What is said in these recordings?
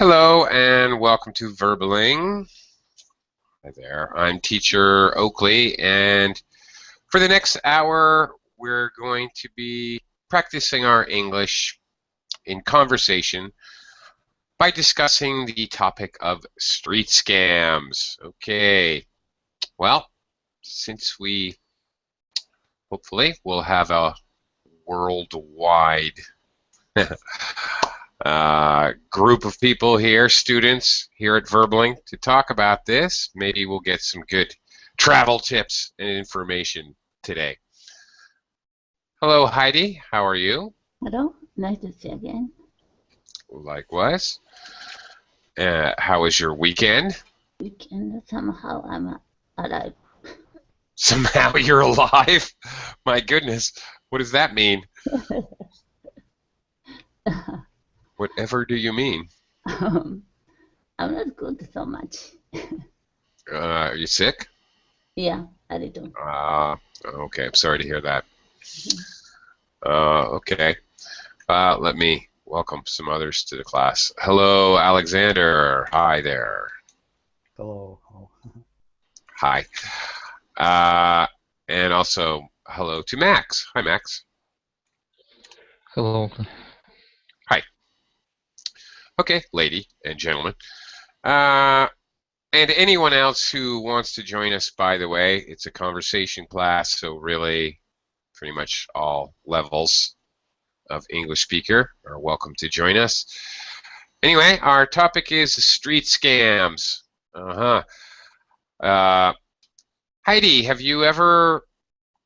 Hello and welcome to Verbaling. Hi there. I'm teacher Oakley, and for the next hour we're going to be practicing our English in conversation by discussing the topic of street scams. Okay. Well, since we hopefully will have a worldwide group of people here, students here at Verbaling, to talk about this. Maybe we'll get some good travel tips and information today. Hello, Heidi. How are you? Hello, nice to see you again. Likewise. How was your weekend? Weekend, somehow I'm alive. Somehow you're alive? My goodness. What does that mean? Whatever do you mean? I'm not good so much. Are you sick? Yeah, a little. Okay. I'm sorry to hear that. Okay. Let me welcome some others to the class. Hello, Alexander. Hi there. Hello. Hi. And also, hello to Max. Hi, Max. Hello. Hi. Okay, lady and gentlemen. And anyone else who wants to join us, by the way, it's a conversation class, so really pretty much all levels of English speaker are welcome to join us. Anyway, our topic is street scams. Heidi, have you ever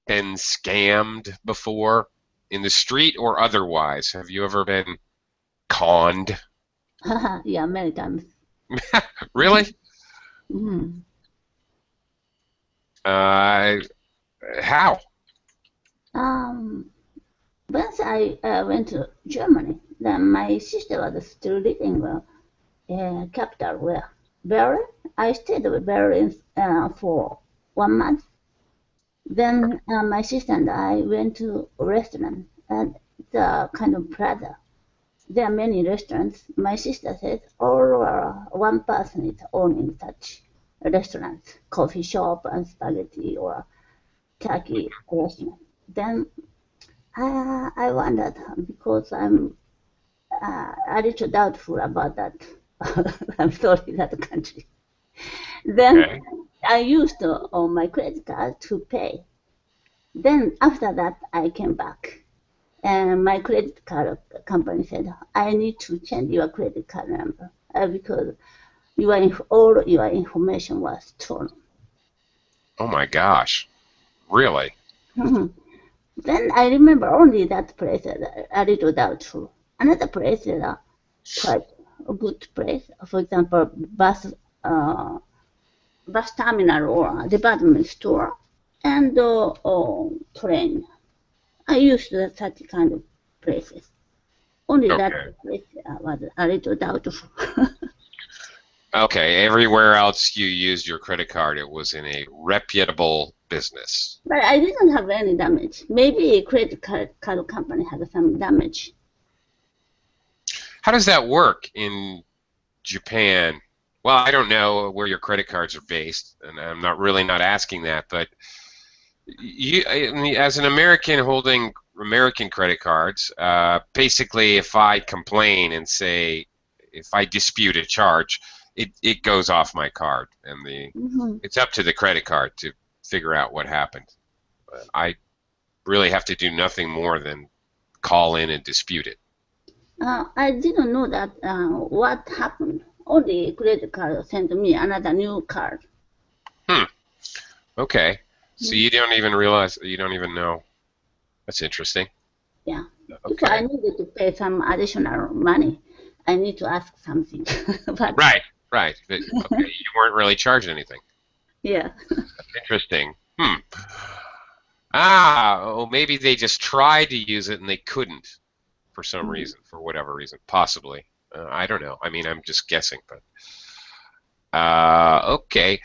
been scammed before in the street or otherwise? Have you ever been conned? Yeah, many times. Really? Mm. How? Once I went to Germany, then my sister was still living in capital where Berlin. I stayed with Berlin for 1 month. Then my sister and I went to a restaurant and the kind of plaza. There are many restaurants. My sister said one person is owning such restaurants, coffee shop and spaghetti or turkey restaurant. Then I wondered because I'm a little doubtful about that. I'm sorry, that country. Then Okay. I used my credit card to pay. Then after that, I came back. And my credit card company said, I need to change your credit card number because all your information was stolen. Oh my gosh. Really? Then I remember only that place, a little doubtful. Another place is quite a good place. For example, bus terminal or department store and train. I used such kind of places. Only that Okay. place was a little doubtful. Okay. Everywhere else you used your credit card, it was in a reputable business. But I didn't have any damage. Maybe a credit card company had some damage. How does that work in Japan? Well, I don't know where your credit cards are based, and I'm not asking that, but I mean, as an American holding American credit cards, basically, if I complain and say, if I dispute a charge, it goes off my card, and it's up to the credit card to figure out what happened. I really have to do nothing more than call in and dispute it. I didn't know that what happened. Only credit card sent me another new card. Okay. So you don't even realize, you don't even know. That's interesting. Yeah. If I Okay. needed to pay some additional money, I need to ask something. But Right, right. But, okay, you weren't really charged anything. yeah. Interesting. Oh, maybe they just tried to use it and they couldn't for some reason, for whatever reason, possibly. I don't know. I mean, I'm just guessing, but okay.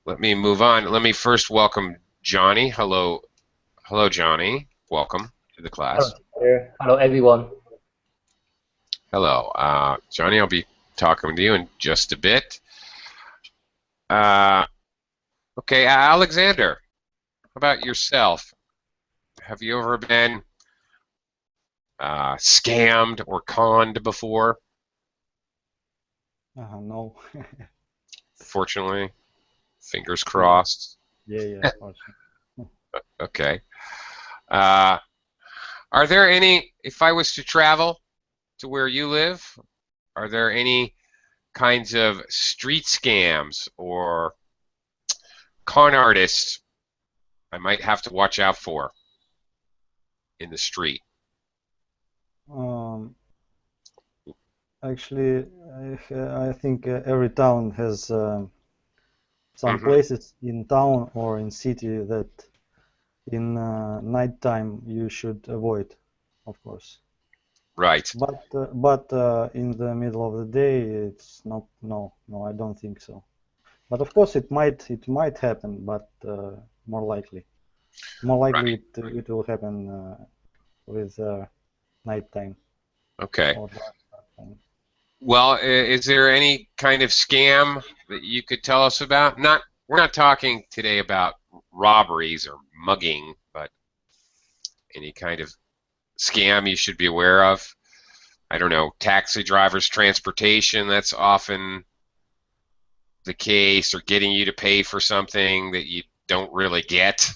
Let me move on. Let me first welcome Johnny. Hello, hello, Johnny. Welcome to the class. Hello, everyone. Hello, Johnny. I'll be talking to you in just a bit. Uh, okay, Alexander. How about yourself? Have you ever been scammed or conned before? No. Fortunately, fingers Yeah, crossed. yeah, fortunately. Okay. Uh, are there any, if I was to travel to where you live, are there any kinds of street scams or con artists I might have to watch out for in the street? Um, Actually, I think every town has some Hmm. places in town or in city that in nighttime you should avoid, of course. Right. But in the middle of the day, it's not. No, I don't think so. But of course, it might happen, but more likely, Right. it will happen with nighttime Okay. or dark time. Well, is there any kind of scam that you could tell us about? Not, we're not talking today about robberies or mugging, but any kind of scam you should be aware of. I don't know, taxi drivers, transportation, that's often the case, or getting you to pay for something that you don't really get,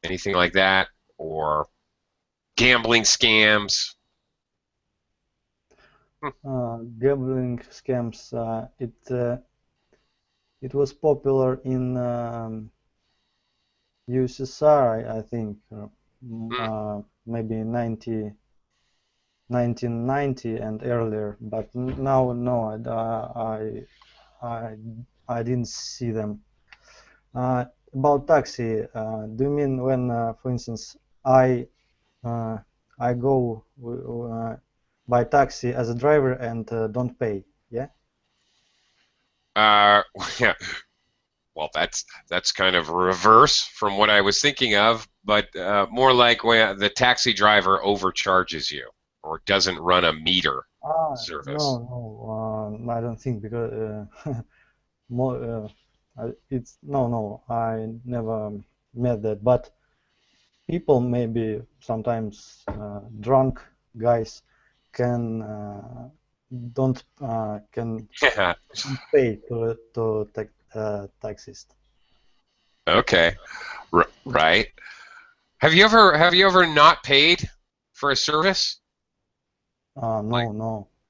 anything like that, or gambling scams. Hmm. Gambling scams. It was popular in USSR, I think, Hmm. maybe 1990 and earlier. But now, no, I, I didn't see them. Uh, about taxi, do you mean when, for instance, uh, I go by taxi as a driver and don't pay? Yeah. Uh, yeah. Well, that's kind of reverse from what I was thinking of, but more like when the taxi driver overcharges you or doesn't run a meter No, service. no, I don't think because more, it's no, I never met that. But people maybe sometimes drunk guys can don't can pay to taxis. Okay, right. Have you ever not paid for a service? Like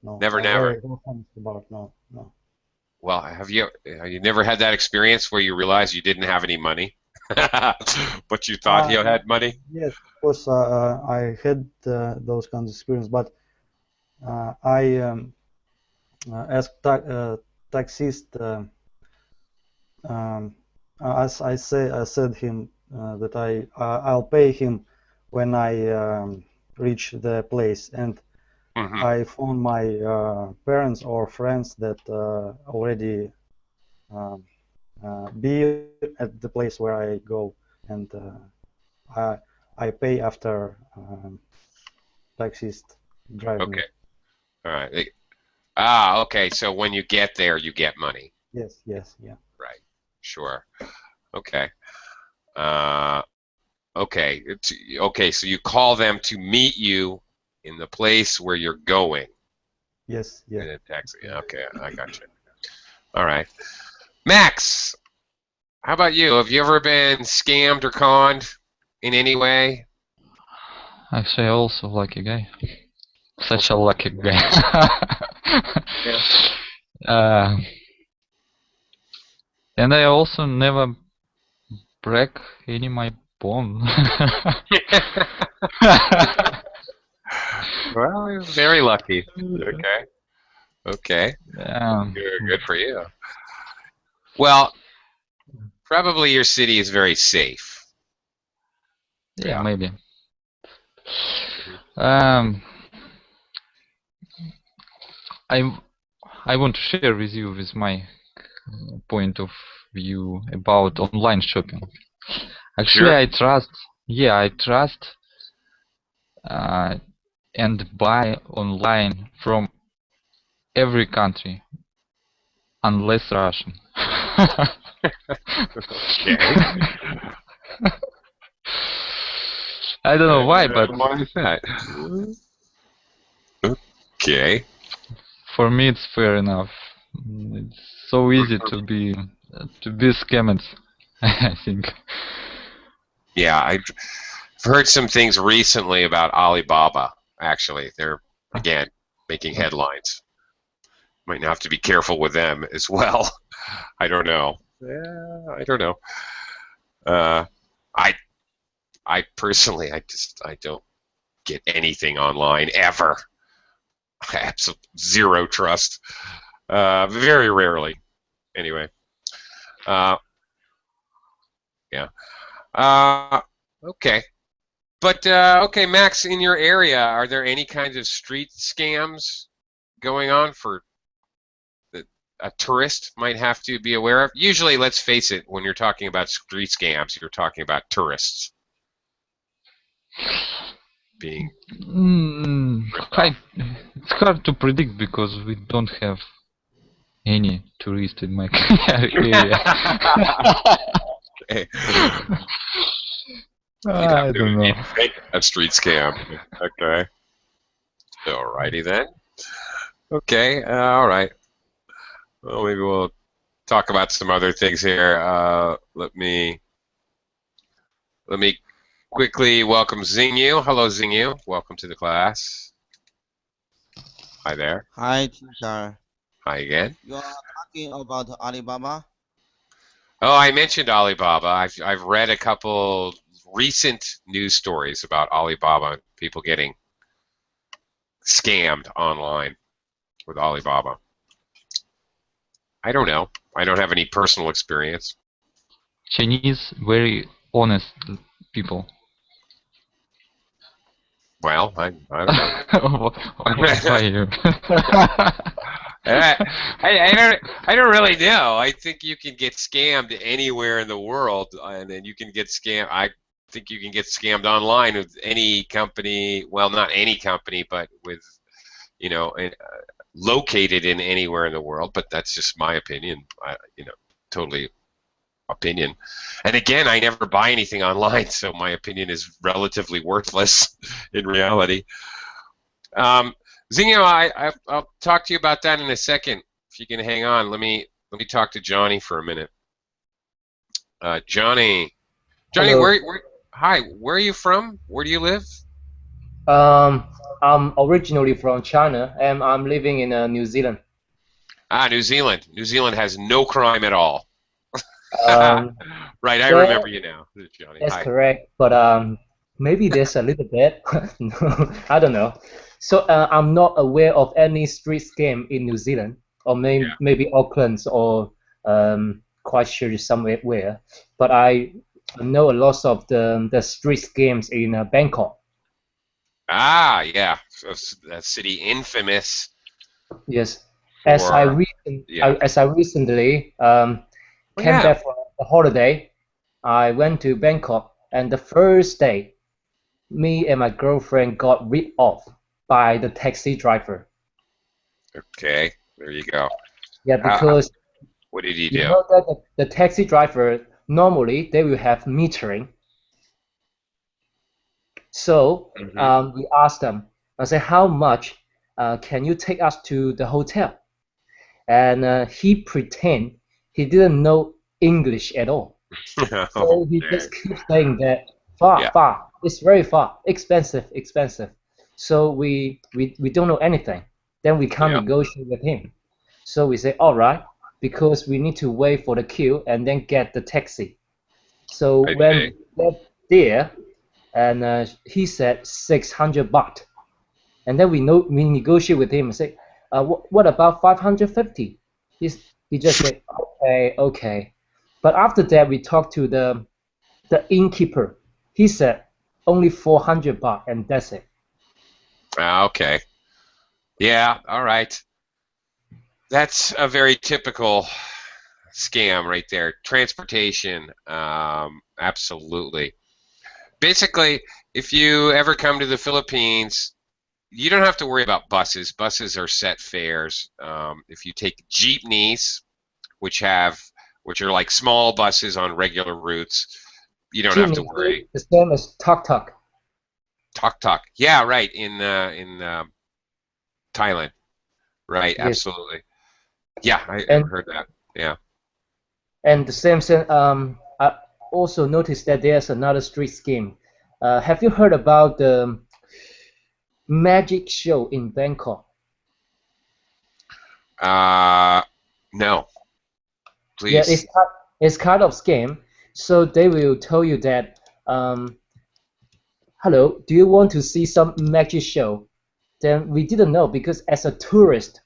No. never, I'm never. very honest about no. Well, have you never had that experience where you realized you didn't have any money, but you thought Uh, you had money? yes, of course, I had those kinds of experience, but I asked taxist um, as I said him that I'll pay him when I reach the place, and Hmm. I found my parents or friends that already um, be at the place where I go, and I I pay after taxist drive Okay. me. All right. Okay. So when you get there, you get money. Yes, yeah. Right. Sure. Okay. Uh, okay. Okay. So you call them to meet you in the place where you're going Yes, yeah. in a taxi. Okay. I got you. All right. Max, how about you? Have you ever been scammed or conned in any way? Actually, I also lucky guy. Such a Also, lucky guy. yeah. uh, and I also never break any my bone. Well, you're very lucky. Okay. Okay. um, Good for you. Well, probably your city is very safe. yeah, Yeah. maybe. Mhm. Um, I I want to share with you with my point of view about online shopping. Actually, Sure. I trust. Yeah, I trust uh, and buy online from every country unless Russian. Okay. I don't know why, but Why is that? Okay. for me it's fair enough. It's so easy to be scammed, I think. Yeah, I've heard some things recently about Alibaba. Actually, they're again making headlines. Might have to be careful with them as well. I don't know. Yeah, I don't know. Uh, I I personally, I don't get anything online ever. I have zero trust. Very rarely, anyway. Uh, yeah. Okay. But okay, Max, in your area, are there any kinds of street scams going on for that a tourist might have to be aware of? Usually, let's face it, when you're talking about street scams, you're talking about tourists being ripped off. It's hard to predict because we don't have any tourist in my area. Okay. I don't know. Invent a street scam. Okay. Alrighty then. Okay. All right. Well, maybe we'll talk about some other things here. Let me quickly welcome Xingyu. Hello, Xingyu. Welcome to the class. Hi there. Hi, teacher. Hi again. You are talking about Alibaba? Oh, I mentioned Alibaba. I've read a couple recent news stories about Alibaba, people getting scammed online with Alibaba. I don't know. I don't have any personal experience. Chinese, very honest people. Well, I don't know. Why you? I don't really know. I think you can get scammed anywhere in the world, and then you can get scammed. I think you can get scammed online with any company. Well, not any company, but with located in anywhere in the world. But that's just my opinion. Totally opinion. And again, I never buy anything online, so my opinion is relatively worthless in reality. Xingyu, I'll talk to you about that in a second. If you can hang on, let me talk to Johnny for a minute. Johnny, Hello. Hi, where are you from? Where do you live? I'm originally from China and I'm living in New Zealand. New Zealand. New Zealand has no crime at all. Um, Right, I that- remember you now, Johnny. that's Hi. correct, but maybe there's a little bit. No, I don't know. So I'm not aware of any street scam in New Zealand, or maybe Auckland or Christchurch somewhere. But I know a lot of the street scams in Bangkok. Yeah, that city infamous Yes, as I for recently came yeah. back from a holiday, I went to Bangkok, and the first day, me and my girlfriend got ripped off by the taxi driver. Okay, there you go. Yeah, because What did he you do? know that the taxi driver normally they will have metering. So we asked them. I said, "How much can you take us to the hotel?" And he pretend he didn't know English at all. So he just keeps saying that far, it's very far, expensive. So we don't know anything. Then we can't negotiate with him. So we say, all right, because we need to wait for the queue and then get the taxi. So when we get there, and he said 600 baht, and then we negotiate with him and say, what about 550? He just said, okay. But after that, we talked to the innkeeper. He said only 400 baht, and that's it. Okay. Yeah, all right. That's a very typical scam right there. Transportation, absolutely. Basically, if you ever come to the Philippines, you don't have to worry about buses. Buses are set fares. If you take jeepneys, which are like small buses on regular routes, you don't have to Jeepney, worry. the same as tuk tuk. Tuk tuk. Yeah, right. In Thailand. Right. Yes, Absolutely. Yeah, I've and heard that. Yeah. the same thing. I also noticed that there's another street scheme. Have you heard about the magic show in Bangkok? No. Yeah, Please. it's kind of scam. So they will tell you that, hello, do you want to see some magic show? Then we didn't know because as a tourist,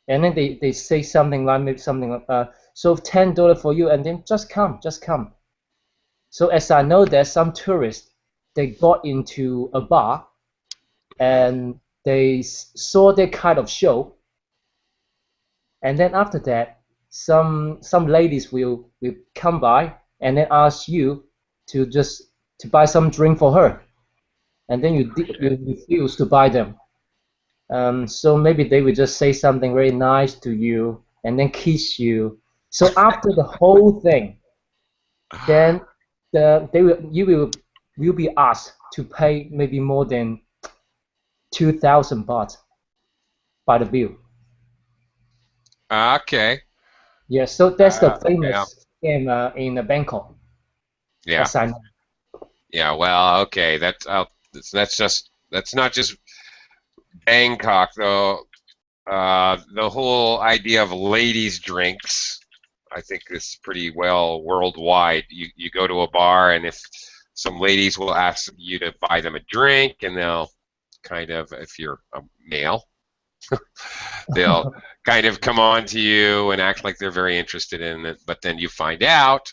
and then they say something like maybe something like, so $10 for you, and then just come, just come. So as I know that some tourists they got into a bar and they saw that kind of show, and then after that, some ladies will come by and then ask you to just to buy some drink for her, and then you refuse to buy them. So maybe they will just say something very nice to you and then kiss you. So after the whole thing, then you will be asked to pay maybe more than 2,000 baht by the bill. Okay. Yeah, so that's the Yeah. famous scam in Bangkok, Yeah. as I know. Yeah. Well, okay. That's not just Bangkok though. The whole idea of ladies' drinks, I think, is pretty well worldwide. You go to a bar, and if some ladies will ask you to buy them a drink, and they'll kind of, if you're a male, they'll kind of come on to you and act like they're very interested in it. But then you find out,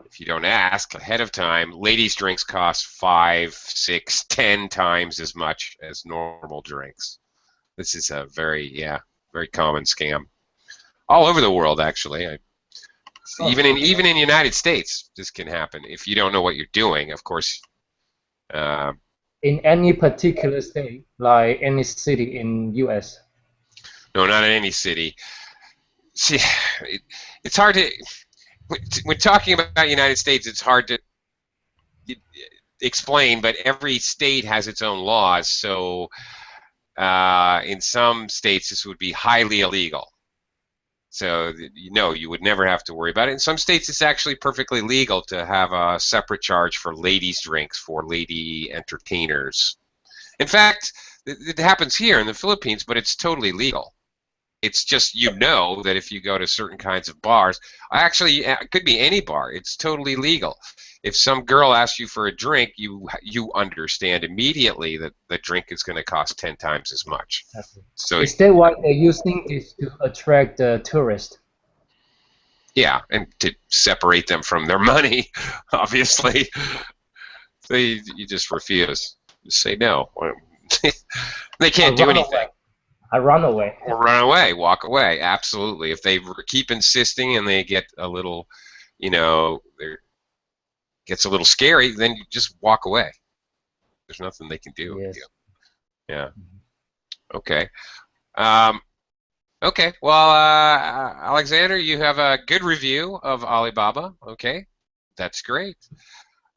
if you don't ask ahead of time, ladies' drinks cost 5, 6, 10 times as much as normal drinks. This is a very common scam all over the world, actually. Even in the United States, this can happen if you don't know what you're doing. Of course, uh, In any particular state, like any city in US. no, not in any city. See, it's hard to when talking about the United States. It's hard to explain, but every state has its own laws. So, in some states, this would be highly illegal. So, you would never have to worry about it. In some states, it's actually perfectly legal to have a separate charge for ladies' drinks for lady entertainers. In fact, it happens here in the Philippines, but it's totally legal. It's just that if you go to certain kinds of bars, actually, it could be any bar. It's totally legal. If some girl asks you for a drink, you understand immediately that the drink is going to cost 10 times as much. So Is that why they're using this to attract the tourists? yeah, and to separate them from their money, obviously, you just refuse. Just say no. They can't do anything. I run away. Or run away, walk away. Absolutely. If they keep insisting and they get a little, gets a little scary, then you just walk away. There's nothing they can do. Yes. Yeah. Okay. Okay. Well, Alexander, you have a good review of Alibaba. Okay. That's great.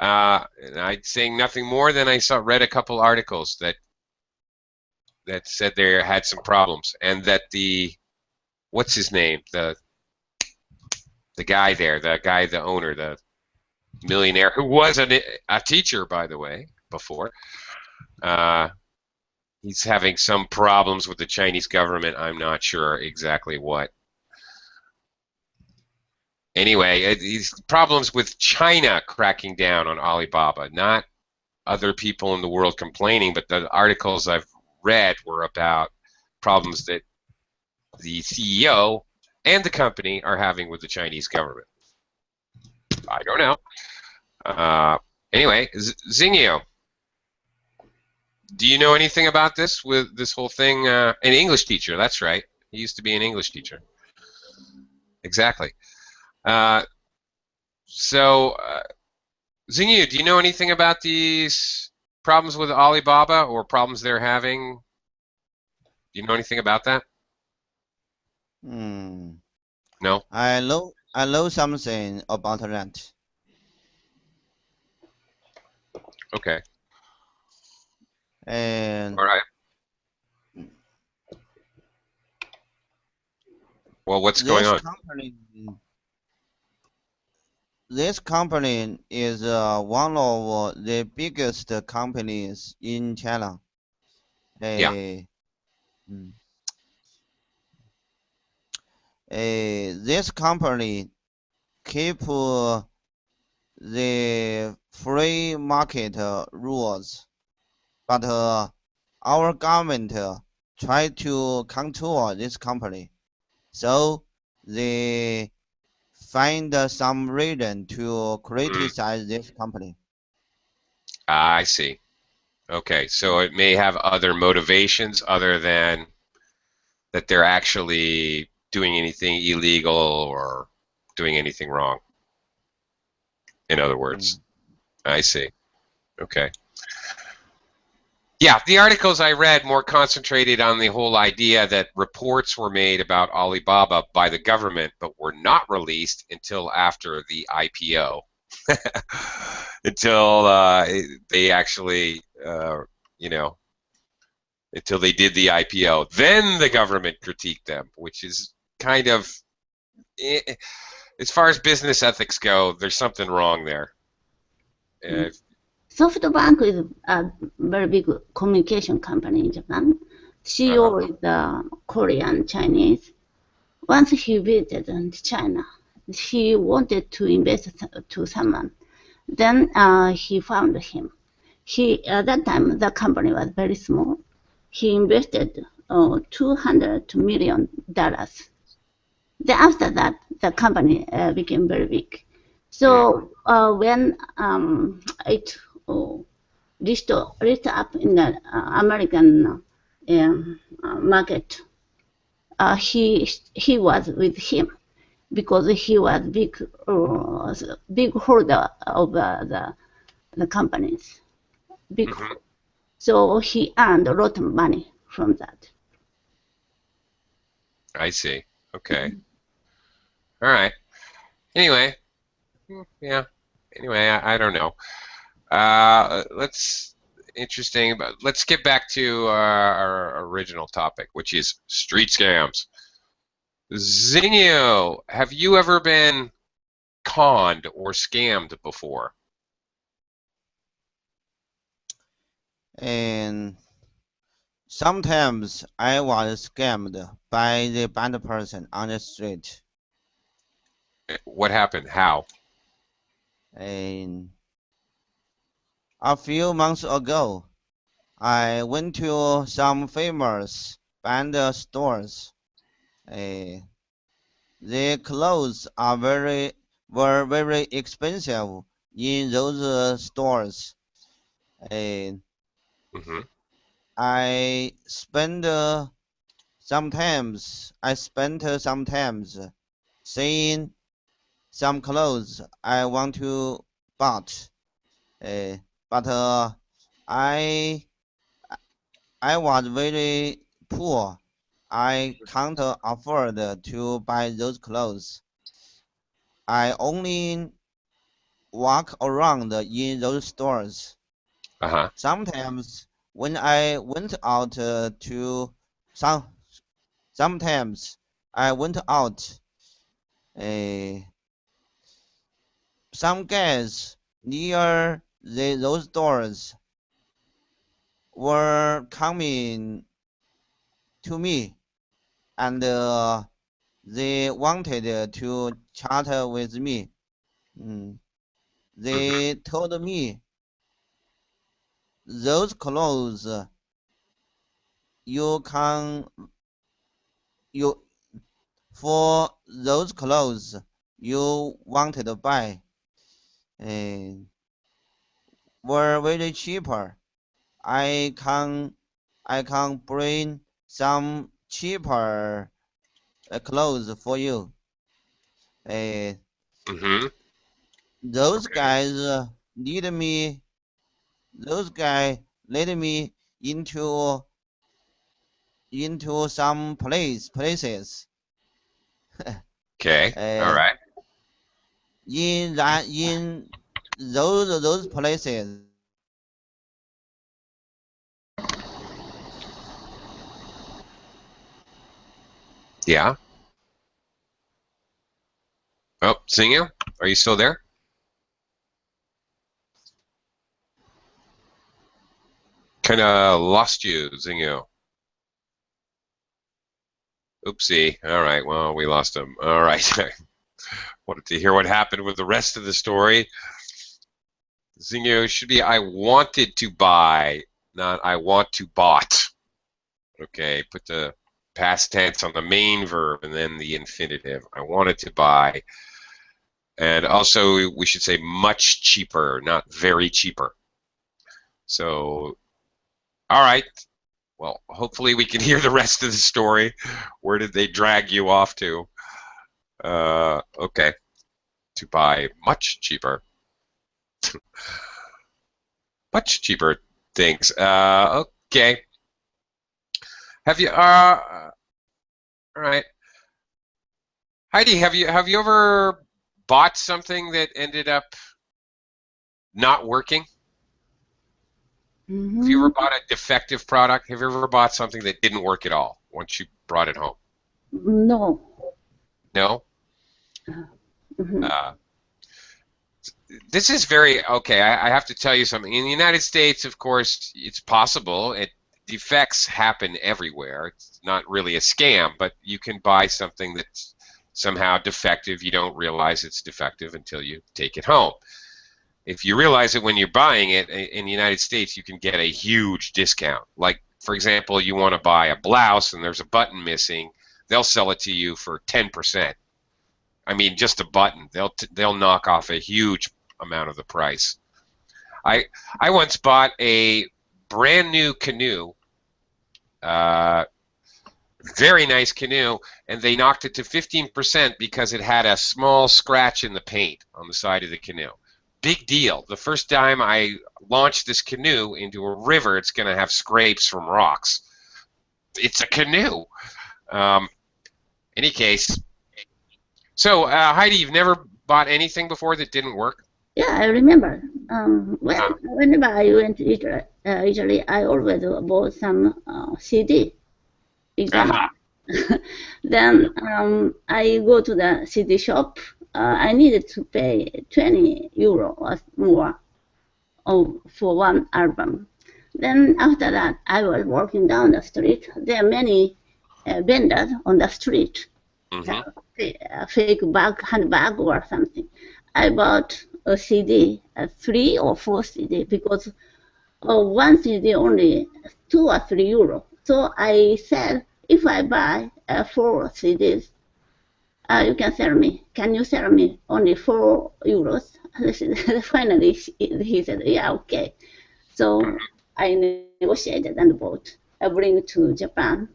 And I'd say nothing more than read a couple articles that said they had some problems, and that what's his name, the guy there, the owner, the millionaire who was a teacher, by the way, before, he's having some problems with the Chinese government. I'm not sure exactly what. Anyway, these problems with China cracking down on Alibaba, not other people in the world complaining, but the articles I've read were about problems that the CEO and the company are having with the Chinese government. I don't know. Anyway, Xingyu, do you know anything about this, with this whole thing? An English teacher, that's right. He used to be an English teacher. Exactly. So, Xingyu, do you know anything about these problems with Alibaba or problems they're having? Do you know anything about that? Hmm. No? I know something about that. Okay. And All right. Well, what's going this on? company, this company is one of the biggest companies in China. Yeah. Mm, this company keep the free market rules, but our government try to control this company. So they find some reason to criticize this company. I see. Okay. So it may have other motivations other than that they're actually doing anything illegal or doing anything wrong. In other Mm. words, I see. Okay. Yeah, the articles I read more concentrated on the whole idea that reports were made about Alibaba by the government, but were not released until after the IPO, until they actually, you know, until they did the IPO. Then the government critiqued them, which is kind of, as far as business ethics go, there's something wrong there. SoftBank is a very big communication company in Japan. CEO is Korean Chinese. Once he visited China, he wanted to invest to someone. Then he found him. At that time the company was very small. He invested $200 million. Then after that, the company became very big. So when it reached up in the American market, he was with him because he was big holder of the companies. Big, so he earned a lot of money from that. I see. Okay. All right. Anyway, yeah. Anyway, I don't know. Interesting, but let's get back to our original topic, which is street scams. Zinio, have you ever been conned or scammed before? And sometimes I was scammed by the bad person on the street. What happened? How? And a few months ago, I went to some famous band stores. The clothes were very expensive in those stores. And Mm-hmm. I spent sometimes seeing some clothes I want to buy, but I was very poor. I can't afford to buy those clothes. I only walk around in those stores. Uh-huh. Sometimes when I went out sometimes I went out. Uh, some guys near those doors were coming to me and they wanted to chat with me. Mm. Mm-hmm. They told me those clothes you can you for those clothes you wanted to buy were very cheaper. I can I can bring some cheaper clothes for you. Uh, Mm-hmm. those Okay. guys need me those guy led me into some places. Okay. All Uh, right. in those places, Yeah. Oh, Xingyu, are you still there? Kind of lost you, Xingyu. Oopsie. All right. Well, we lost him. All right. Wanted to hear what happened with the rest of the story. Xingyu should be I wanted to buy, not I want to bought. Okay. Put the past tense on the main verb and then the infinitive. I wanted to buy. And also, we should say much cheaper, not very cheaper. So, all right. Well, hopefully we can hear the rest of the story. Where did they drag you off to? Okay. To buy much cheaper. Much cheaper things. Okay. Have you, all right. Heidi, have you ever bought something that ended up not working? Have you ever bought a defective product? Have you ever bought something that didn't work at all once you brought it home? No. No? Mhm. This is very, okay, I have to tell you something. In the United States, of course, it's possible. Defects happen everywhere. It's not really a scam, but you can buy something that's somehow defective. You don't realize it's defective until you take it home. If you realize it when you're buying it, in the United States, you can get a huge discount. Like, for example, you want to buy a blouse and there's a button missing, they'll sell it to you for 10%. I mean, just a button. They'll knock off a huge amount of the price. I once bought a brand new canoe, very nice canoe, and they knocked it to 15% because it had a small scratch in the paint on the side of the canoe. Big deal. The first time I launched this canoe into a river, it's going to have scrapes from rocks. It's a canoe. Any case. So, Heidi, you've never bought anything before that didn't work? Yeah, I remember. Whenever I went to Italy, I always bought some CD. Example. Then I go to the CD shop. I needed to pay 20 euro or more for one album. Then after that, I was walking down the street. There are many vendors on the street, fake handbag or something. I bought a CD, 3 or 4 CD, because one CD only 2 or 3 euro. So I said, if I buy 4 CDs, you can sell me. Can you sell me only 4 euros? Finally, he said, yeah, okay. So I negotiated and bought. I bring to Japan.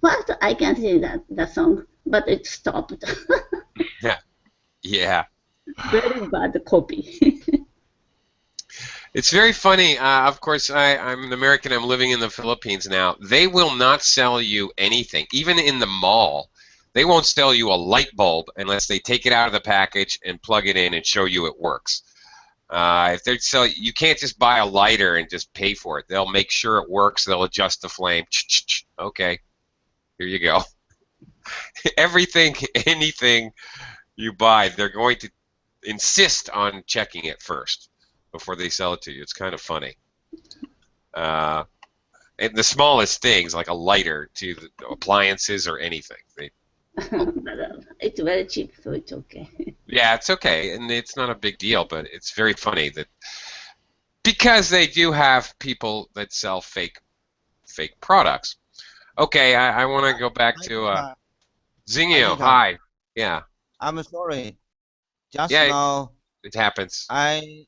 First, I can see that the song, but it stopped. Yeah. Very bad copy. It's very funny. Of course, I'm an American. I'm living in the Philippines now. They will not sell you anything, even in the mall. They won't sell you a light bulb unless they take it out of the package and plug it in and show you it works. If they sell, you can't just buy a lighter and just pay for it. They'll make sure it works. They'll adjust the flame. Okay, here you go. Everything, anything you buy, they're going to insist on checking it first before they sell it to you. It's kind of funny. And the smallest things, like a lighter, to the appliances or anything. But it's very cheap, so it's okay. Yeah, it's okay, and it's not a big deal, but it's very funny that because they do have people that sell fake products. Okay, I want to go back to Xingyu. Hi. Yeah. I'm sorry. Just Yeah, now, it happens. I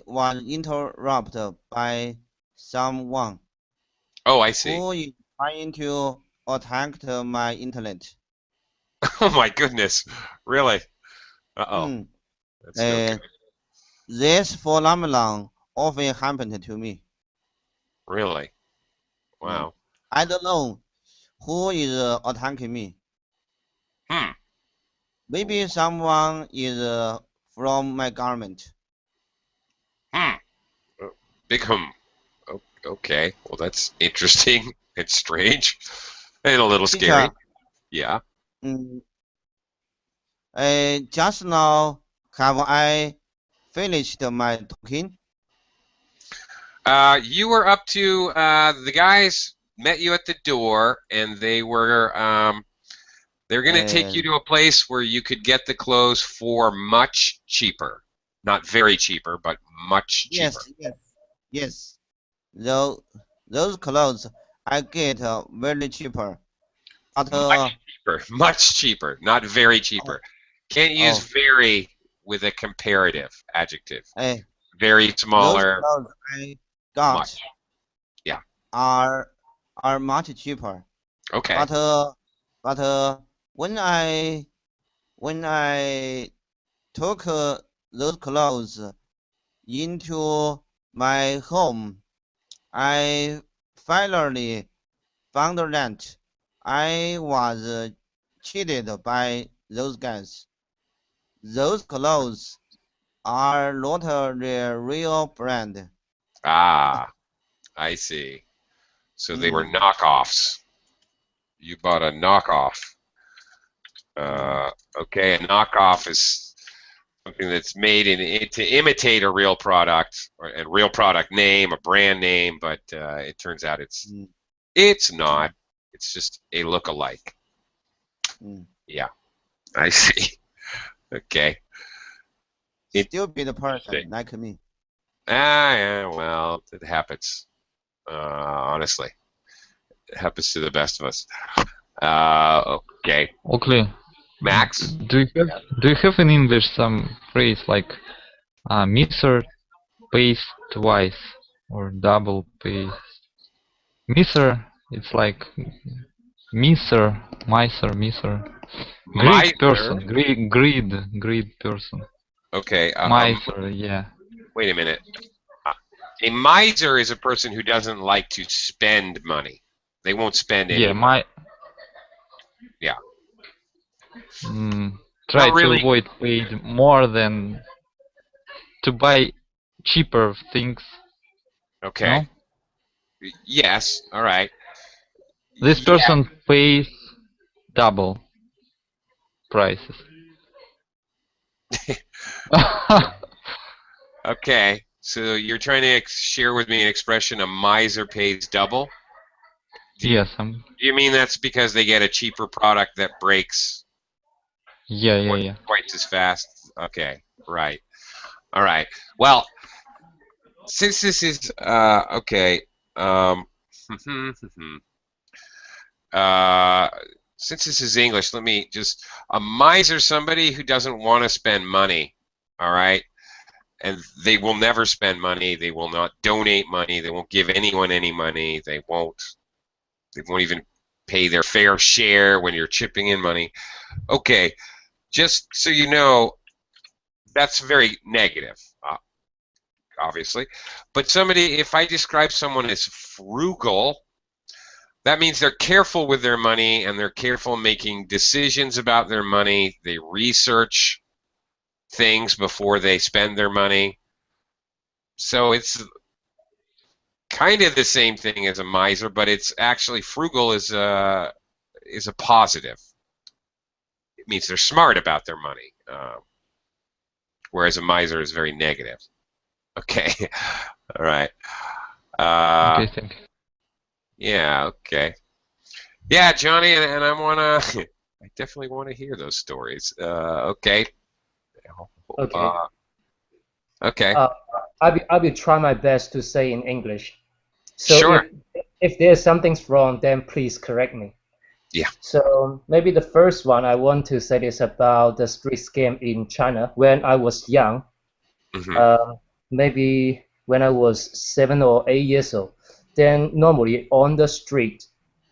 was interrupted by someone Oh, I see. who is trying to attack my internet. Oh my goodness. Really? Uh-oh. Hmm. That's no good. This phenomenon often happened to me. Really? Wow. I don't know who is attacking me. Hmm. Maybe someone is from my government. Hmm. Big hum. Okay. Well, that's interesting and strange and a little scary. Teacher, Yeah. mm, just now have I finished my talking? You were up to the guys met you at the door, and they're going to take you Uh, to a place where you could get the clothes for much cheaper. Not very cheaper, but much cheaper. yes. Those clothes I get very cheaper. But Much cheaper. Much cheaper. Not very cheaper. Can't use oh, very with a comparative adjective. eh, Very those smaller, clothes I got much. Yeah. are much cheaper. Okay. But when I took those clothes into my home, I finally found that I was cheated by those guys. Those clothes are not the real brand. Ah, I see. So they were Mm, knockoffs. You bought a knockoff. mm, Okay, a knockoff is something that's made to imitate a real product or a real product name, a brand name, but it turns out mm, it's not. It's just a look-alike. mm. Yeah, I see. Okay. Stupid person Interesting. like me. Yeah, well, it happens. Honestly, it happens to the best of us. Okay, Okay. Max. Do you have in English some phrase like "Miser pays twice" or "double pays"? Miser, it's like miser, miser. Greed Miser. person, greed person. Okay. Miser, yeah. Wait a minute. A miser is a person who doesn't like to spend money. They won't spend any Yeah, money. Yeah. try Not to really. avoid paid more than to buy cheaper things. Okay. No? Yes. All right. This Yeah. person pays double prices. Okay. So you're trying to share with me an expression: a miser pays double. Yes, Do you mean that's because they get a cheaper product that breaks yeah. twice as fast? Okay. Right. All right. Well, since this is okay. Um, uh, since this is English, let me just a miser, somebody who doesn't want to spend money. All right. And they will never spend money. They will not donate money. They won't give anyone any money. They won't even pay their fair share when you're chipping in money. Okay, just so you know, that's very negative, obviously. But if I describe someone as frugal, that means they're careful with their money and they're careful making decisions about their money. They research things before they spend their money. So it's kind of the same thing as a miser, but it's actually frugal is a positive. It means they're smart about their money, whereas a miser is very negative. Okay, all right. Okay, thank you. Yeah, okay. Yeah, Johnny, and I wanna, I definitely want to hear those stories. Okay. Okay. Okay. I will try my best to say in English. So Sure. if there's something wrong, then please correct me. Yeah. So maybe the first one I want to say is about the street scam in China. When I was young, maybe when I was 7 or 8 years old, then normally on the street,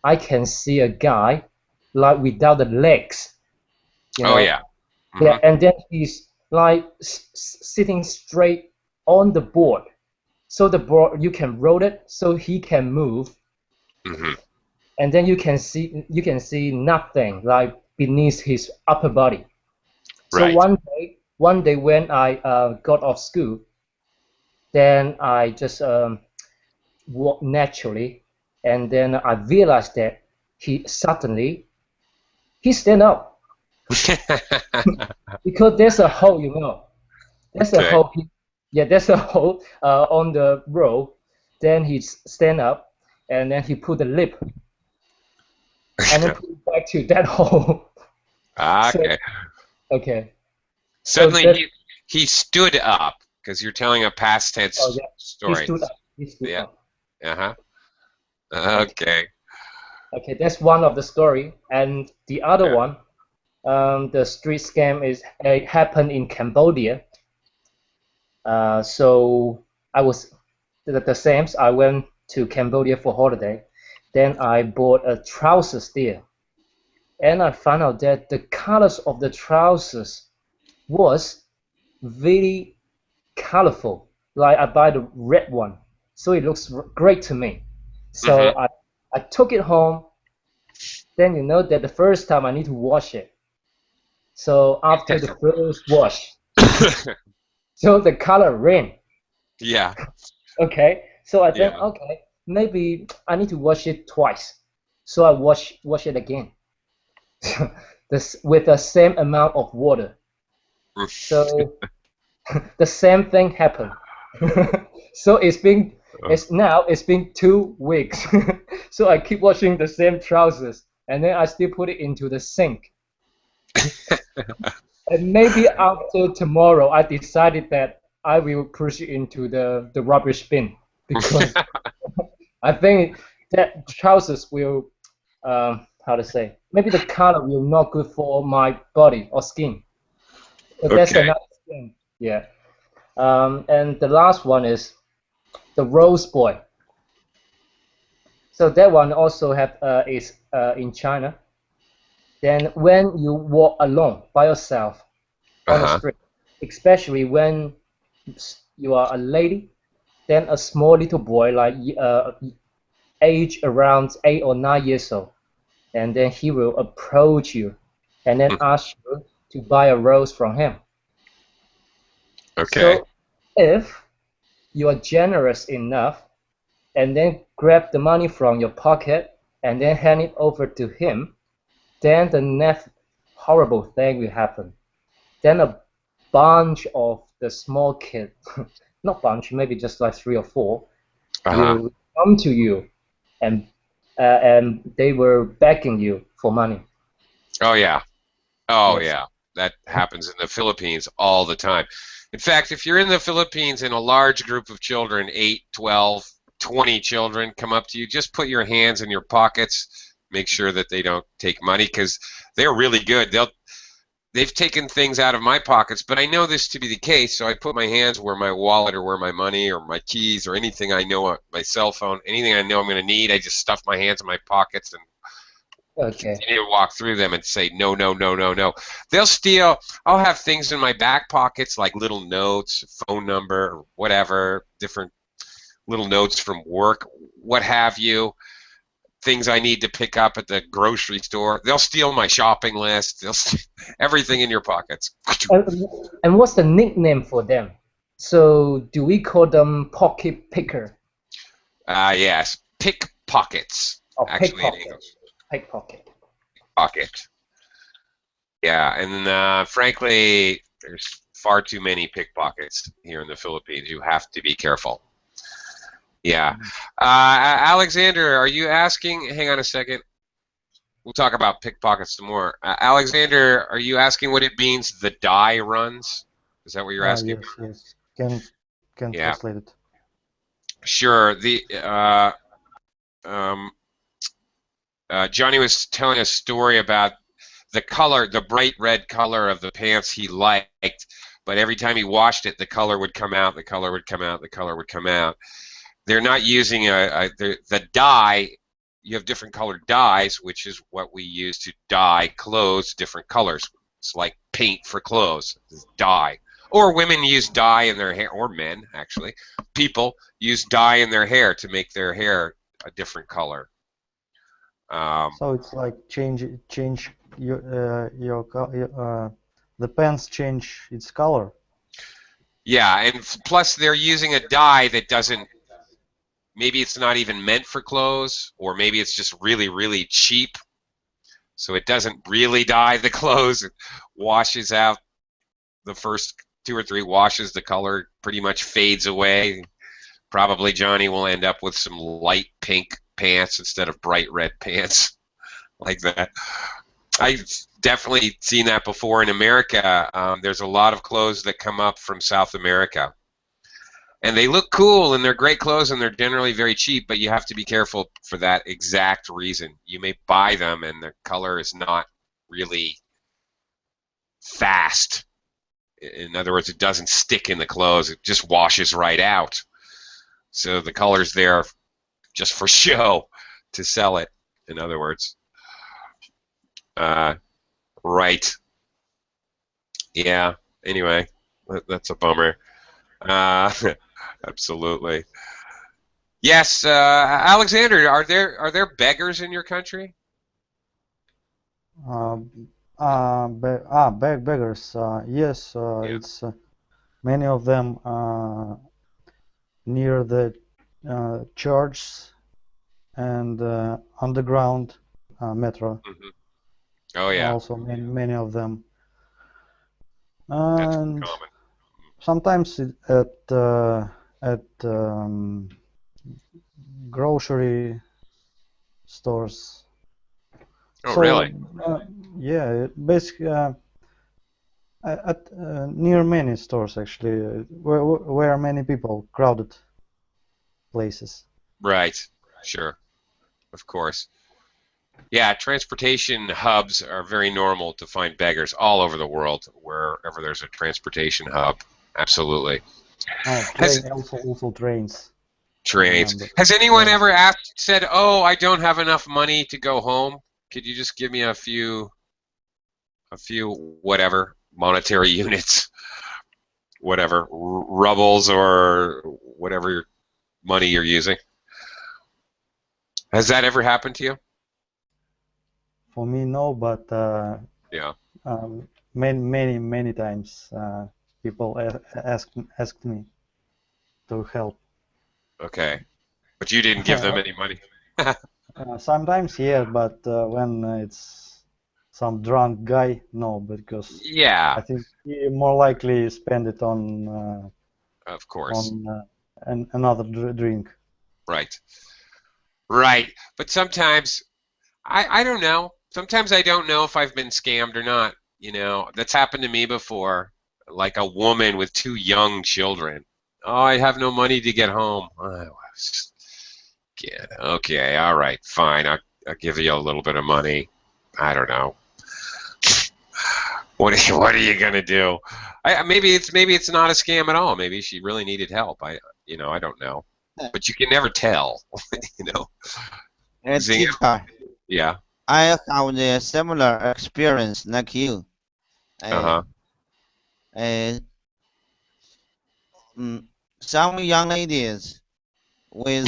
I can see a guy like without the legs, you Oh know. yeah. Yeah, and then he's like sitting straight on the board. So the board, you can roll it so he can move, and then you can see nothing like beneath his upper body. So Right. one day when I got off school, then I just walked naturally, and then I realized that he stand up because there's a hole, there's a Okay. hole. There's a hole on the road. Then he stand up, and then he put the lip, and then put it back to that hole. Okay. Okay. Suddenly he stood up because you're telling a past tense Oh yeah, story. He stood Yeah. up. Okay. Okay, that's one of the story, and the other Yeah. one, the street scam it happened in Cambodia. So I was the same. I went to Cambodia for holiday. Then I bought a trousers there, and I found out that the colors of the trousers was very colorful. Like I buy the red one, so it looks great to me. So I took it home. Then you know that the first time I need to wash it. So after the first wash, so the color ran. Yeah. Okay, so I think, Yeah. okay, maybe I need to wash it twice. So I wash it again, this with the same amount of water. So the same thing happened. So it's been 2 weeks. So I keep washing the same trousers, and then I still put it into the sink. And maybe after tomorrow, I decided that I will push it into the rubbish bin because I think that trousers will, how to say, maybe the color will not good for my body or skin. So that's Okay. another thing. Yeah. And the last one is the Rose Boy. So that one also is in China. Then when you walk alone by yourself on the street, especially when you are a lady, then a small little boy like age around 8 or 9 years old, and then he will approach you and then ask you to buy a rose from him. Okay. So if you are generous enough and then grab the money from your pocket and then hand it over to him, then the next horrible thing will happen. Then a bunch of the small kids, not bunch, maybe just like 3 or 4, will come to you and they were begging you for money. Oh yeah. Oh Yes. yeah. That happens in the Philippines all the time. In fact, if you're in the Philippines and a large group of children, 8, 12, 20 children come up to you, just put your hands in your pockets, make sure that they don't take money because they're really good. They've taken things out of my pockets, but I know this to be the case, so I put my hands where my wallet or where my money or my keys or anything I know, my cell phone, anything I know I'm going to need, I just stuff my hands in my pockets and Okay. continue to walk through them and say no, no, no, no, no. They'll steal. I'll have things in my back pockets like little notes, phone number, whatever, different little notes from work, what have you. Things I need to pick up at the grocery store. They'll steal my shopping list. They'll steal everything in your pockets. And what's the nickname for them? So do we call them pocket picker? Yes, pickpockets. Or Actually, in pickpocket? English, Pickpocket. pocket. Yeah, and frankly, there's far too many pickpockets here in the Philippines. You have to be careful. Yeah. Alexander, are you asking? Hang on a second. We'll talk about pickpockets some more. Alexander, are you asking what it means the die runs? Is that what you're asking? Yes. Can Yeah. translate it. Sure. Johnny was telling a story about the color, the bright red color of the pants he liked, but every time he washed it, the color would come out, the color would come out, the color would come out. They're not using the dye. You have different colored dyes, which is what we use to dye clothes different colors. It's like paint for clothes. It's dye. Or women use dye in their hair, or men actually. People use dye in their hair to make their hair a different color. So it's like change the pants change its color. Yeah, and plus they're using a dye that doesn't. Maybe it's not even meant for clothes, or maybe it's just really, really cheap. So it doesn't really dye the clothes. It washes out the first 2 or 3 washes, the color pretty much fades away. Probably Johnny will end up with some light pink pants instead of bright red pants like that. I've definitely seen that before in America. There's a lot of clothes that come up from South America. And they look cool, and they're great clothes, and they're generally very cheap, but you have to be careful for that exact reason. You may buy them, and the color is not really fast. In other words, it doesn't stick in the clothes. It just washes right out. So the color's there just for show to sell it, in other words. Right. Yeah, anyway, that's a bummer. Absolutely. Yes, Alexander, are there beggars in your country? Beggars. Yes, Yeah. it's many of them near the church and underground metro. Mm-hmm. Oh yeah, Also, many of them. that's And common. sometimes at grocery stores. Oh So really? yeah, basically at near many stores actually, where many people, crowded places. Right. Sure. Of course. Yeah, transportation hubs are very normal to find beggars all over the world, wherever there's a transportation hub. Absolutely. Oh, Has also trains. I trains. remember. Has anyone Trains. ever said, "Oh, I don't have enough money to go home. Could you just give me a few whatever monetary units, whatever rubles or whatever money you're using?" Has that ever happened to you? For me, no, but Yeah. many times people asked me to help. Okay. But you didn't give them any money. Sometimes, yeah, but when it's some drunk guy, no, because Yeah, I think he more likely spend it on of course. another drink. Right. Right. But sometimes I don't know. Sometimes I don't know if I've been scammed or not. That's happened to me before. Like a woman with 2 young children. Oh, I have no money to get home. Okay, all right, fine. I'll give you a little bit of money. I don't know. What are you gonna do? Maybe it's not a scam at all. Maybe she really needed help. I don't know. But you can never tell. you know. Zing- Teacher, Yeah. I have the similar experience like you. Uh-huh. Uh, some young ladies with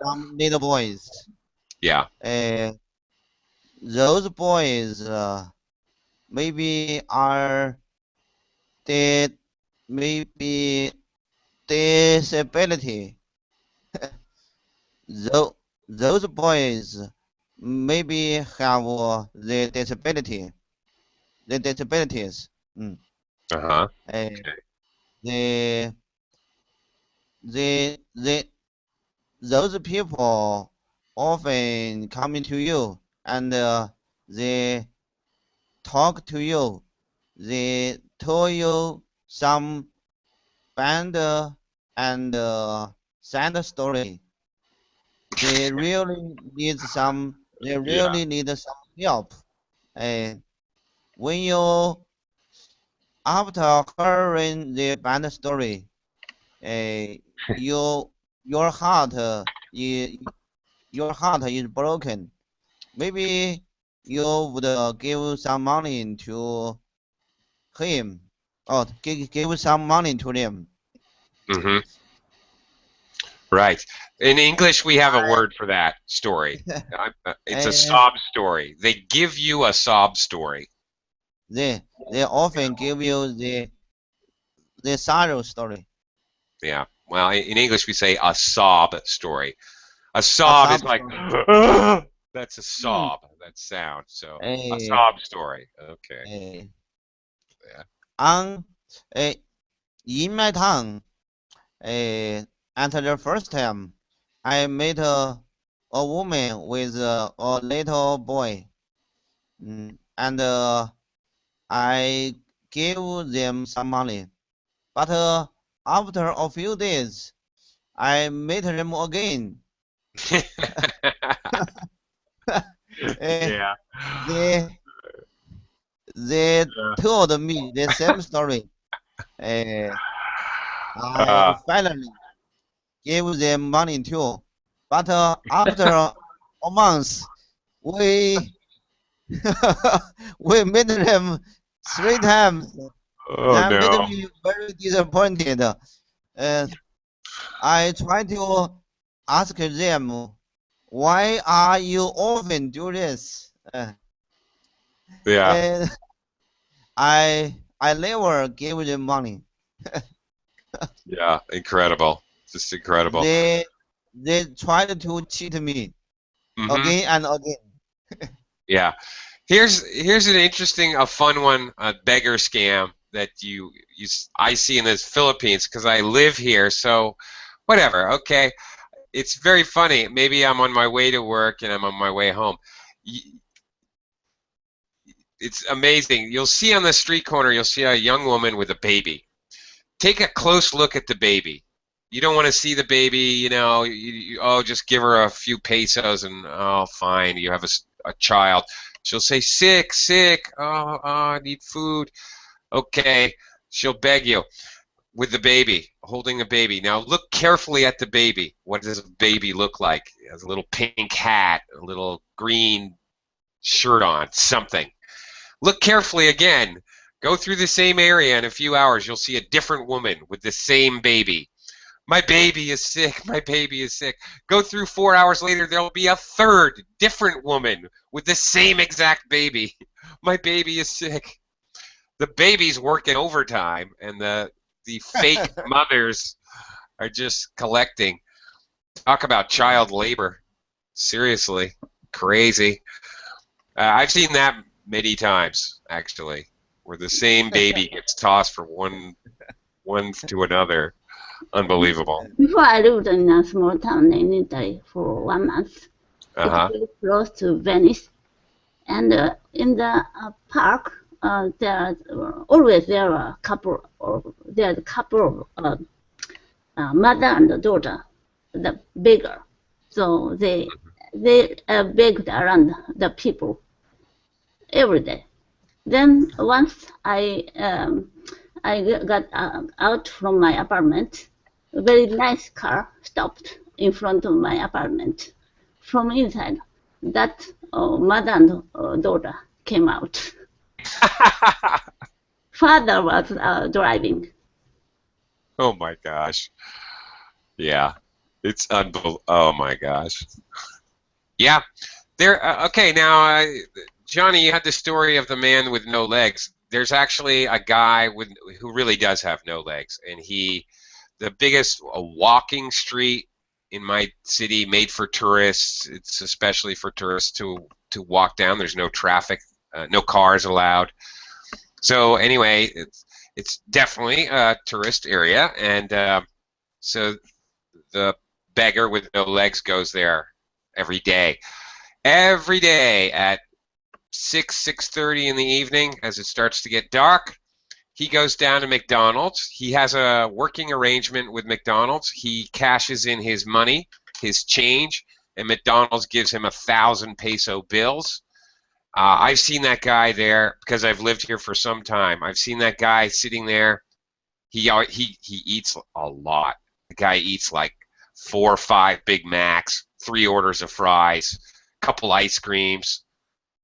some little boys. Yeah. Those boys maybe are did maybe disability. Those boys maybe have the disabilities. Uh-huh. Uh, Okay. the the those people often coming to you and they talk to you. They tell you some bad and sad story. They really need some. They Yeah. really need some help. And when you after hearing the bad story, uh, you your heart your heart is broken. Maybe you would give some money to him Oh, give some money to them. Mm-hmm. Right. In English, we have a word for that story. It's a sob story. They give you a sob story. They often give you the sorrow story. Yeah. Well, in English, we say a sob story. A sob is like, that's a sob, that sound. So a sob story. Okay. Yeah. In my town, at the first time, I met a woman with a little boy, and I gave them some money. But after a few days, I met them again. Yeah. They told me the same story. I finally gave them money too. But after a month, we we met them 3 times. Oh That made no. me very disappointed. I tried to ask them, why are you often do this? Yeah. I never gave them money. Yeah. Incredible. Just incredible. They tried to cheat me again and again. Yeah. Here's an interesting, a fun one, a beggar scam that I see in the Philippines because I live here. So whatever. Okay. It's very funny. Maybe I'm on my way to work and I'm on my way home. It's amazing. You'll see on the street corner, you'll see a young woman with a baby. Take a close look at the baby. You don't want to see the baby, just give her a few pesos and, oh, fine, you have a child. She'll say, sick, I need food. Okay, she'll beg you with the baby, holding the baby. Now look carefully at the baby. What does a baby look like? It has a little pink hat, a little green shirt on, something. Look carefully again. Go through the same area in a few hours. You'll see a different woman with the same baby. My baby is sick. My baby is sick. Go through 4 hours later, there'll be a third different woman with the same exact baby. My baby is sick. The baby's working overtime, and the fake mothers are just collecting. Talk about child labor. Seriously. Crazy. I've seen that many times, actually, where the same baby gets tossed from one to another. Unbelievable. Before I lived in a small town in Italy for 1 month. It's very close to Venice, and in the park, there are a couple of mother and daughter, the beggar. So they begged around the people every day. Then once I got out from my apartment, a very nice car stopped in front of my apartment. From inside, that mother and daughter came out. Father was driving. Oh my gosh. Yeah. It's unbelievable. Oh my gosh. Yeah. Okay, now, Johnny, you had the story of the man with no legs. There's actually a guy who really does have no legs, and the biggest walking street in my city, made for tourists. It's especially for tourists to walk down. There's no traffic, no cars allowed. So anyway, it's definitely a tourist area, and so the beggar with no legs goes there every day. Every day at 6:30 in the evening, as it starts to get dark, he goes down to McDonald's. He has a working arrangement with McDonald's. He cashes in his money, his change, and McDonald's gives him 1,000 peso bills. I've seen that guy there because I've lived here for some time. I've seen that guy sitting there. He eats a lot. The guy eats like 4 or 5 Big Macs, 3 orders of fries, couple ice creams.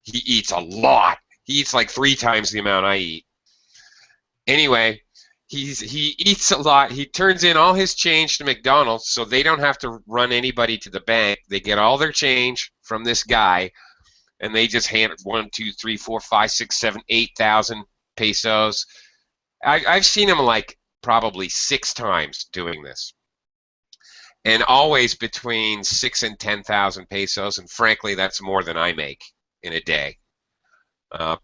He eats a lot. He eats like 3 times the amount I eat. Anyway, he eats a lot. He turns in all his change to McDonald's, so they don't have to run anybody to the bank. They get all their change from this guy, and they just hand 1, 2, 3, 4, 5, 6, 7, 8,000 pesos. I've seen him like probably 6 times doing this, and always between 6 and 10,000 pesos. And frankly, that's more than I make in a day.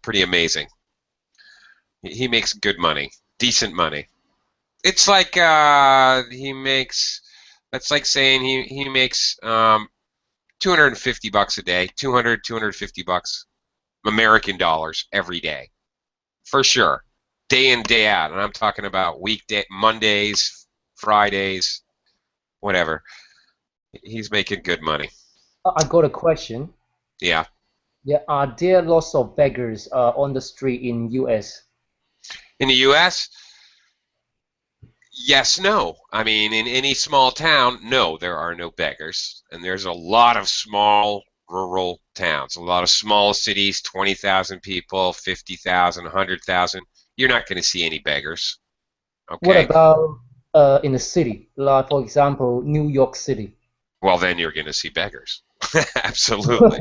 Pretty amazing. He makes good money, decent money. It's like he makes. That's like saying he makes $250 a day, 250 bucks American dollars every day, for sure, day in day out. And I'm talking about weekday, Mondays, Fridays, whatever. He's making good money. I got a question. Yeah. Yeah, are there lots of beggars on the street in U.S.? In the U.S., yes, no. I mean, in any small town, no, there are no beggars. And there's a lot of small rural towns, a lot of small cities, 20,000 people, 50,000, 100,000. You're not going to see any beggars. Okay. What about in the city, like for example, New York City? Well, then you're going to see beggars. Absolutely.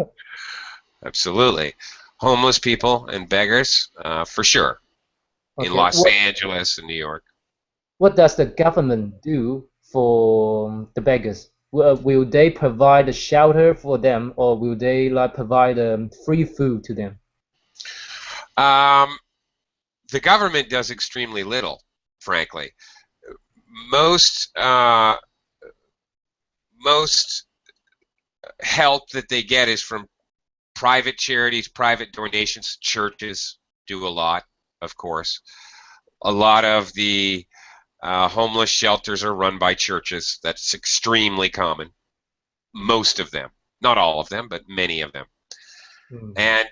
Absolutely. Homeless people and beggars, for sure. Okay. In Los Angeles and New York. What does the government do for the beggars? Will they provide a shelter for them, or will they like provide free food to them? The government does extremely little, frankly. Most help that they get is from private charities, private donations. Churches do a lot, of course. A lot of the homeless shelters are run by churches. That's extremely common. Most of them. Not all of them, but many of them. And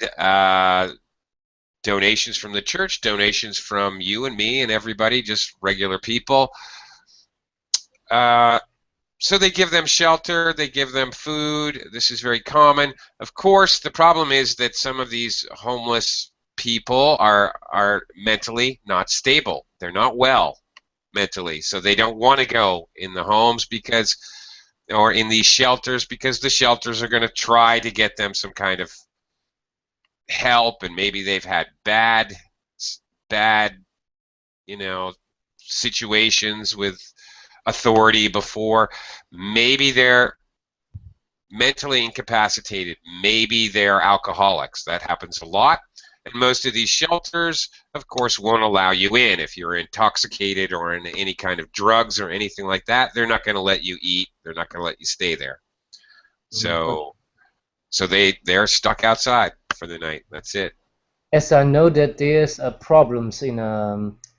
donations from the church, donations from you and me and everybody, just regular people. So they give them shelter, they give them food. This is very common. Of course, the problem is that some of these homeless people are mentally not stable. They're not well mentally, so they don't want to go in the homes or in these shelters, because the shelters are going to try to get them some kind of help, and maybe they've had bad situations with authority before. Maybe they're mentally incapacitated. Maybe they're alcoholics. That happens a lot. And most of these shelters, of course, won't allow you in. If you're intoxicated or in any kind of drugs or anything like that, they're not going to let you eat. They're not going to let you stay there. So they're stuck outside for the night. That's it. As I know that there's problems in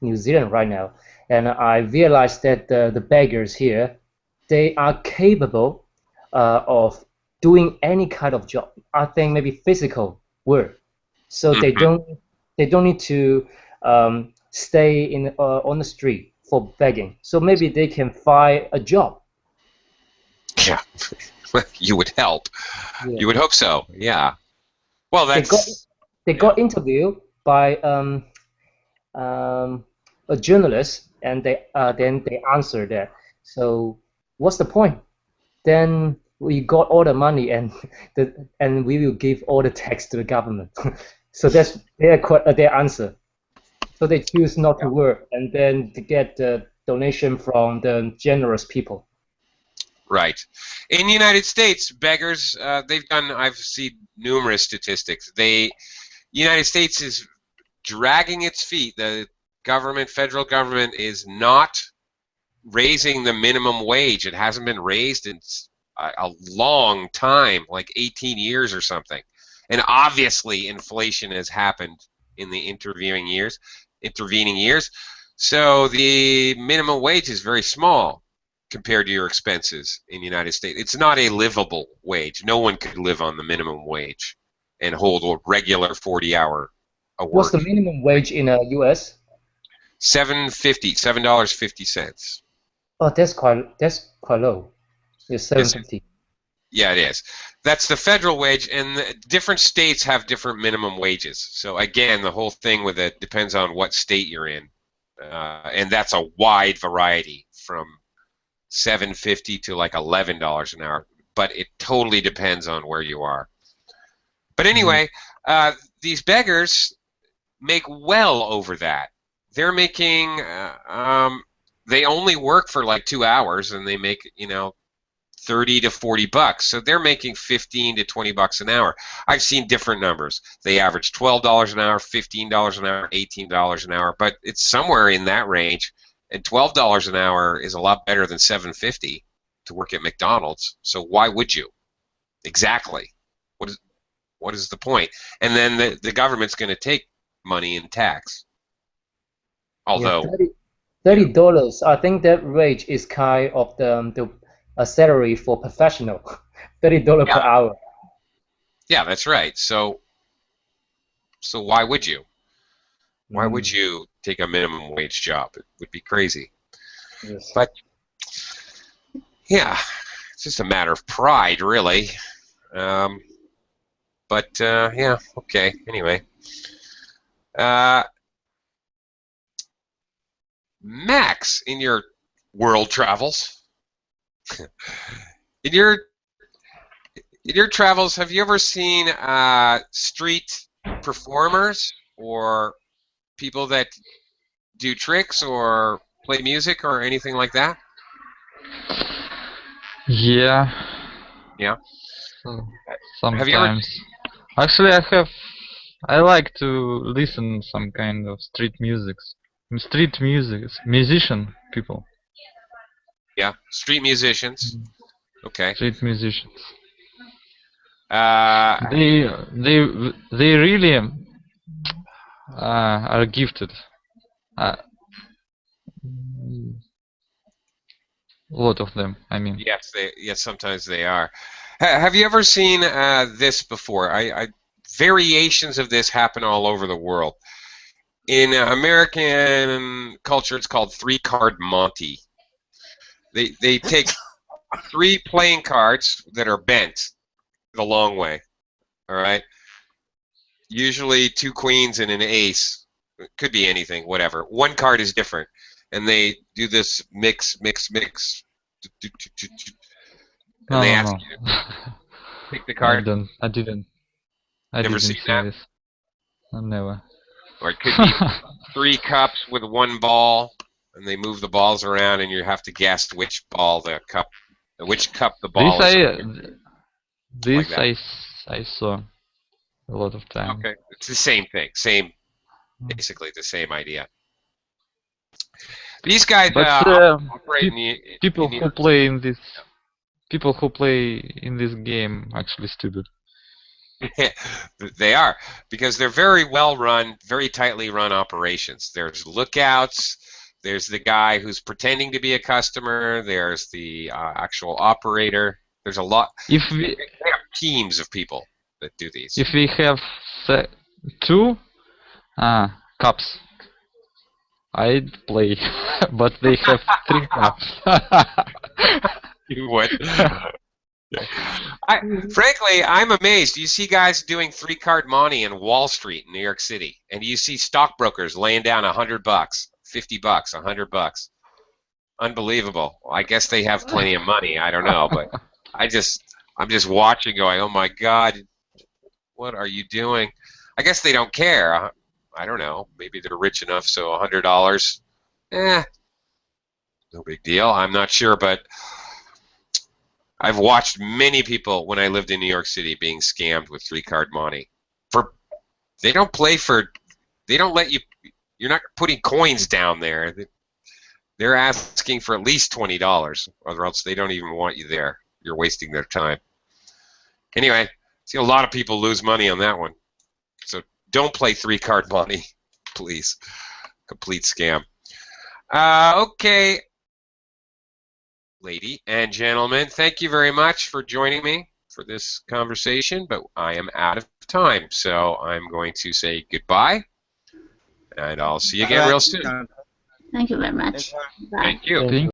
New Zealand right now, and I realized that the beggars here, they are capable of doing any kind of job. I think maybe physical work. So they don't need to stay on the street for begging. So maybe they can find a job. Yeah, you would help. Yeah. You would hope so. Yeah. Well, they got interviewed by a journalist, and then they answered that. So what's the point? Then we got all the money, and we will give all the tax to the government. So that's their answer. So they choose not to work, and then to get the donation from the generous people. Right. In the United States, beggars, I've seen numerous statistics. The United States is dragging its feet. The federal government is not raising the minimum wage. It hasn't been raised in a long time, like 18 years or something. And obviously, inflation has happened in the intervening years. So the minimum wage is very small compared to your expenses in the United States. It's not a livable wage. No one could live on the minimum wage and hold a regular 40-hour work. What's the minimum wage in U.S.? $7.50. Oh, that's quite low. It's $7.50. Yeah, it is. That's the federal wage, and different states have different minimum wages. So again, the whole thing with it depends on what state you're in. and that's a wide variety from $7.50 to like $11 an hour. But it totally depends on where you are. But anyway, these beggars make well over that. They're making, they only work for like 2 hours, and they make, 30 to 40 bucks. So they're making 15 to 20 bucks an hour. I've seen different numbers. They average $12 an hour, $15 an hour, $18 an hour, but it's somewhere in that range. And $12 an hour is a lot better than $7.50 to work at McDonald's. So why would you? Exactly. What is the point? And then the government's going to take money in tax. Although $30, I think that rate is kind of the salary for professional, $30 per hour. Yeah, that's right. So why would you? Why would you take a minimum wage job? It would be crazy. Yes. But yeah, it's just a matter of pride, really. But yeah, okay. Anyway, Max, in your world travels, in your travels, have you ever seen street performers or people that do tricks or play music or anything like that? Yeah. Yeah. So, Have you ever? sometimes. Actually, I like to listen some kind of street music, musician people. Yeah, street musicians. Okay. Street musicians. Uh, They really are gifted. A lot of them, I mean. yes, sometimes they are. Have you ever seen this before? Variations of this happen all over the world. In American culture, it's called three-card Monty. They take 3 playing cards that are bent the long way. All right. Usually 2 queens and an ace. It could be anything, whatever. 1 card is different, and they do this mix. And they ask you to pick the card. I didn't Never see seen that? this. Never. Or it could be 3 cups with 1 ball, and they move the balls around, and you have to guess which cup the ball is. This Like I saw a lot of time. Okay, it's the same thing, basically the same idea. These guys But operate in the people who play in this game actually stupid. They are, because they're very well run, very tightly run operations. There's lookouts, there's the guy who's pretending to be a customer, there's the actual operator. There's a lot. They have teams of people that do these. If we have 2 cups, I'd play, but they have 3 cups. You would. Frankly, I'm amazed. You see guys doing 3-card Monty in Wall Street in New York City, and you see stockbrokers laying down $100, $50, $100. Unbelievable. Well, I guess they have plenty of money. I don't know, but I'm just watching, going, oh my God, what are you doing? I guess they don't care. I don't know. Maybe they're rich enough, so $100, no big deal. I'm not sure, but I've watched many people when I lived in New York City being scammed with 3-card Monty. They don't let you. You're not putting coins down there. They're asking for at least $20, or else they don't even want you there. You're wasting their time. Anyway, I see a lot of people lose money on that one. So don't play 3-card Monty, please. Complete scam. Okay, lady and gentlemen, thank you very much for joining me for this conversation, but I am out of time, so I'm going to say goodbye, and I'll see you again real soon. Thank you very much. Bye. Thank you.